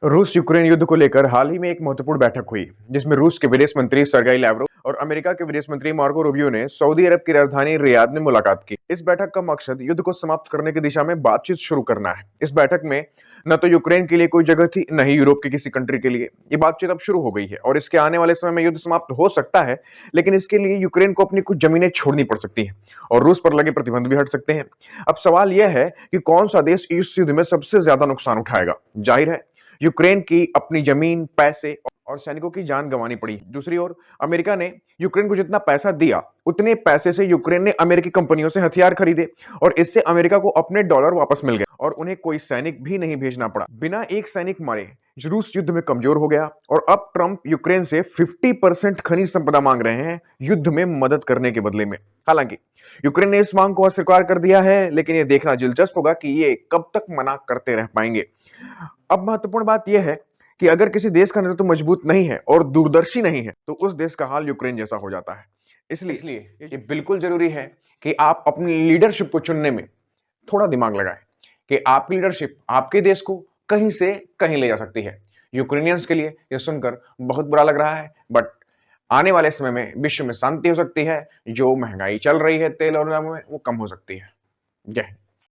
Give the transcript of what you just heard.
रूस यूक्रेन युद्ध को लेकर हाल ही में एक महत्वपूर्ण बैठक हुई, जिसमें रूस के विदेश मंत्री सर्गेई लैवरोव और अमेरिका के विदेश मंत्री मार्को रूबियो ने सऊदी अरब की राजधानी रियाद में मुलाकात की। इस बैठक का मकसद युद्ध को समाप्त करने की दिशा में बातचीत शुरू करना है। इस बैठक में न तो यूक्रेन के लिए कोई जगह थी, न ही यूरोप के किसी कंट्री के लिए। ये बातचीत अब शुरू हो गई है और इसके आने वाले समय में युद्ध समाप्त हो सकता है, लेकिन इसके लिए यूक्रेन को अपनी कुछ जमीनें छोड़नी पड़ सकती हैं और रूस पर लगे प्रतिबंध भी हट सकते हैं। अब सवाल यह है कि कौन सा देश इस युद्ध में सबसे ज्यादा नुकसान उठाएगा। जाहिर है, यूक्रेन की अपनी जमीन, पैसे और सैनिकों की जान गंवानी पड़ी। दूसरी ओर अमेरिका ने यूक्रेन को जितना पैसा दिया, उतने पैसे से यूक्रेन ने अमेरिकी कंपनियों से हथियार खरीदे और इससे अमेरिका को अपने डॉलर वापस मिल गए और उन्हें कोई सैनिक भी नहीं भेजना पड़ा। बिना एक सैनिक मारे रूस युद्ध में कमजोर हो गया और अब ट्रंप यूक्रेन से 50% खनिज संपदा मांग रहे हैं युद्ध में मदद करने के बदले में। हालांकि यूक्रेन ने इस मांग को अस्वीकार कर दिया है, लेकिन यह देखना दिलचस्प होगा कि ये कब तक मना करते रह पाएंगे। अब महत्वपूर्ण बात यह है कि अगर किसी देश का नेतृत्व मजबूत नहीं है और दूरदर्शी नहीं है, तो उस देश का हाल यूक्रेन जैसा हो जाता है। इसलिए ये बिल्कुल जरूरी है कि आप अपनी लीडरशिप को चुनने में थोड़ा दिमाग लगाएं कि आपकी लीडरशिप आपके देश को कहीं से कहीं ले जा सकती है। यूक्रेनियंस के लिए यह सुनकर बहुत बुरा लग रहा है, बट आने वाले समय में विश्व में शांति हो सकती है। जो महंगाई चल रही है तेल और दामों में, वो कम हो सकती है। जय हिंद।